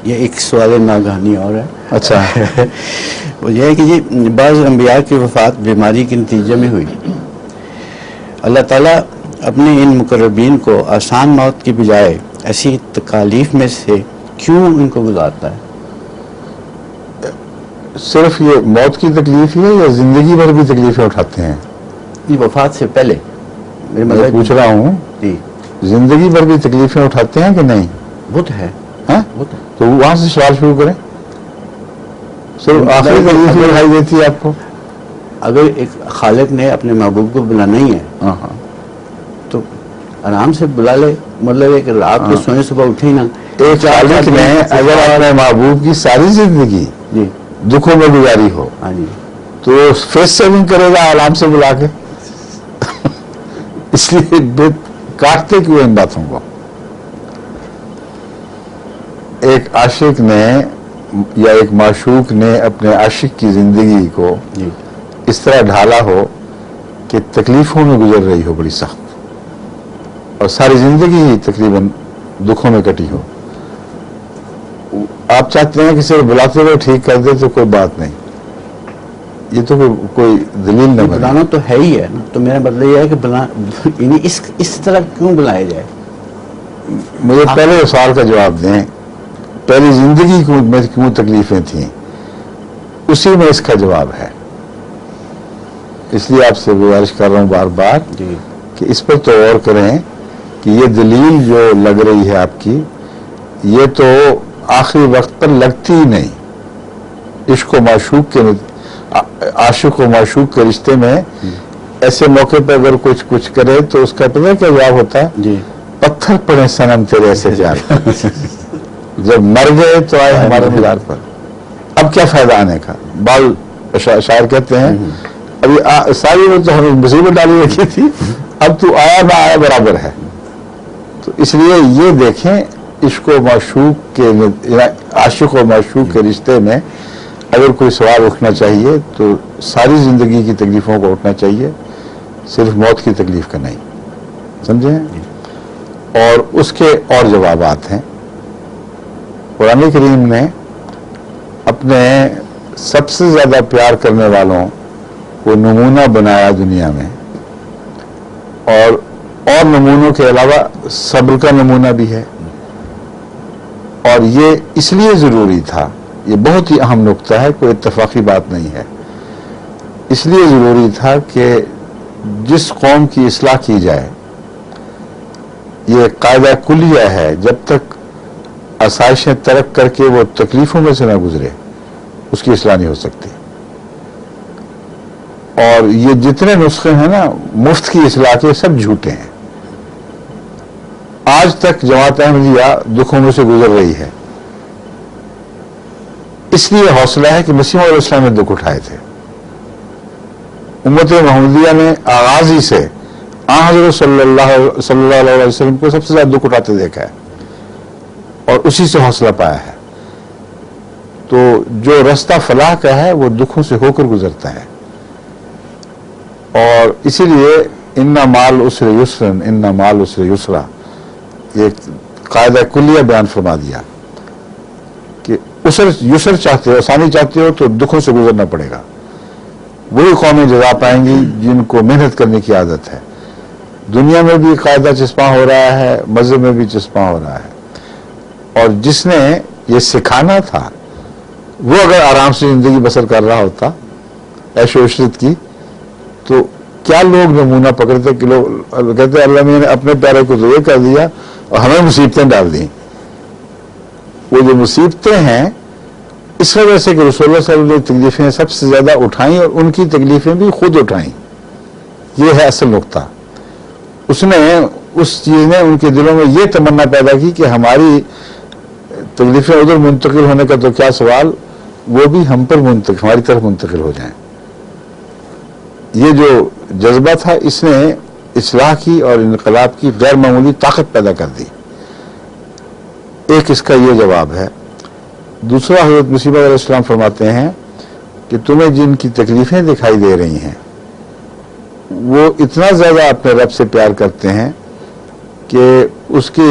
یہ ایک سوال ناگہانی اور ہے. اچھا. وہ یہ ہے کہ جی بعض انبیاء کی وفات بیماری کے نتیجے میں ہوئی. اللہ تعالیٰ اپنے ان مقربین کو آسان موت کی بجائے ایسی تکالیف میں سے کیوں ان کو گزارتا ہے؟ صرف یہ موت کی تکلیف ہی ہے یا زندگی بھر بھی تکلیفیں اٹھاتے ہیں؟ یہ وفات سے پہلے میں پوچھ رہا ہوں جی زندگی بھر بھی تکلیفیں اٹھاتے ہیں کہ نہیں؟ وہ تو ہے. تو وہاں سے سوال شروع کریں. صرف آخری تکلیف دکھائی دیتی ہے آپ کو؟ اگر ایک خالق نے اپنے محبوب کو بلانا ہی ہے تو آرام سے بلا لے. مطلب ایک رات کو سوئیں صبح اٹھے نا. ایک خالق نے اگر اپنے محبوب کی ساری زندگی جی دکھوں میں گزاری ہو ہاں جی تو فیس سیونگ کرے گا آرام سے بلا کے. اس لیے کاٹتے کیوں ان باتوں کو؟ ایک عاشق نے یا ایک معشوق نے اپنے عاشق کی زندگی کو جی اس طرح ڈھالا ہو کہ تکلیفوں میں گزر رہی ہو بڑی سخت اور ساری زندگی ہی تقریباً دکھوں میں کٹی ہو. آپ چاہتے ہیں کہ صرف بلاتے ہوئے ٹھیک کر دے تو کوئی بات نہیں. یہ تو کوئی دلیل نہ بنے. بلانا تو ہے ہی ہے نا. تو میرا مطلب یہ ہے کہ یعنی اس طرح کیوں بلایا جائے؟ مجھے پہلے سوال کا جواب دیں. پہلی زندگی میں کیوں تکلیفیں تھیں اسی میں اس کا جواب ہے. اس لیے آپ سے گزارش کر رہا ہوں بار بار جی کہ اس پر تو غور کریں کہ یہ دلیل جو لگ رہی ہے آپ کی یہ تو آخری وقت پر لگتی ہی نہیں. عشق و معشوق کے عاشق و معشوق کے رشتے میں ایسے موقع پہ اگر کچھ کرے تو اس کا پتہ کیا جواب ہوتا ہے؟ جی پتھر پڑے صنم تیرے ایسے پیار پر. جب مر گئے تو آئے ہمارے مزار پر. اب کیا فائدہ آنے کا؟ بال شاعر کہتے ہیں ابھی ساری وہ تو ہمیں مصیبت ڈالی رکھی تھی اب تو آیا نہ آیا برابر ہے. تو اس لیے یہ دیکھیں عشق و معشوق کے عاشق و معشوق کے رشتے میں اگر کوئی سوال اٹھنا چاہیے تو ساری زندگی کی تکلیفوں کو اٹھنا چاہیے صرف موت کی تکلیف کا نہیں. سمجھیں؟ اور اس کے اور جوابات ہیں. قرآن کریم نے اپنے سب سے زیادہ پیار کرنے والوں کو نمونہ بنایا دنیا میں اور نمونوں کے علاوہ صبر کا نمونہ بھی ہے. اور یہ اس لیے ضروری تھا, یہ بہت ہی اہم نقطہ ہے, کوئی اتفاقی بات نہیں ہے, اس لیے ضروری تھا کہ جس قوم کی اصلاح کی جائے یہ قاعدہ کلیہ ہے, جب تک آسائشیں ترک کر کے وہ تکلیفوں میں سے نہ گزرے اس کی اصلاح نہیں ہو سکتی. اور یہ جتنے نسخے ہیں نا مفت کی اصلاح کے سب جھوٹے ہیں. آج تک جماعت احمدیہ دکھوں میں سے گزر رہی ہے, اس لیے حوصلہ ہے کہ مسیح علیہ السلام نے دکھ اٹھائے تھے. امت محمدیہ نے آغاز ہی سے حضرت صلی اللہ علیہ وسلم کو سب سے زیادہ دکھ اٹھاتے دیکھا ہے اور اسی سے حوصلہ پایا ہے. تو جو رستہ فلاح کا ہے وہ دکھوں سے ہو کر گزرتا ہے. اور اسی لیے اِنَّ مَعَ الْعُسْرِ يُسْرًا اِنَّ مَعَ الْعُسْرِ يُسْرًا یہ قاعدہ کلیہ بیان فرما دیا کہ یسر چاہتے ہو, آسانی چاہتے ہو تو دکھوں سے گزرنا پڑے گا. وہی قومیں جزا پائیں گی جن کو محنت کرنے کی عادت ہے. دنیا میں بھی قاعدہ چسپاں ہو رہا ہے, مذہب میں بھی چسپاں ہو رہا ہے. اور جس نے یہ سکھانا تھا وہ اگر آرام سے زندگی بسر کر رہا ہوتا عیش و عشرت کی, تو کیا لوگ نمونہ پکڑتے کہ لوگ کہتے اللہ نے اپنے پیارے کو ضرور کر دیا اور ہمیں مصیبتیں ڈال دیں. وہ جو مصیبتیں ہیں اس وجہ سے کہ رسول اللہ صلی اللہ علیہ وسلم نے تکلیفیں سب سے زیادہ اٹھائیں اور ان کی تکلیفیں بھی خود اٹھائیں. یہ ہے اصل نقطہ. اس چیز نے ان کے دلوں میں یہ تمنا پیدا کی کہ ہماری تکلیفیں ادھر منتقل ہونے کا تو کیا سوال, وہ بھی ہم پر ہماری طرف منتقل ہو جائیں. یہ جو جذبہ تھا اس نے اصلاح کی اور انقلاب کی غیر معمولی طاقت پیدا کر دی. ایک اس کا یہ جواب ہے. دوسرا حضرت مسیح علیہ السلام فرماتے ہیں کہ تمہیں جن کی تکلیفیں دکھائی دے رہی ہیں وہ اتنا زیادہ اپنے رب سے پیار کرتے ہیں کہ اس کے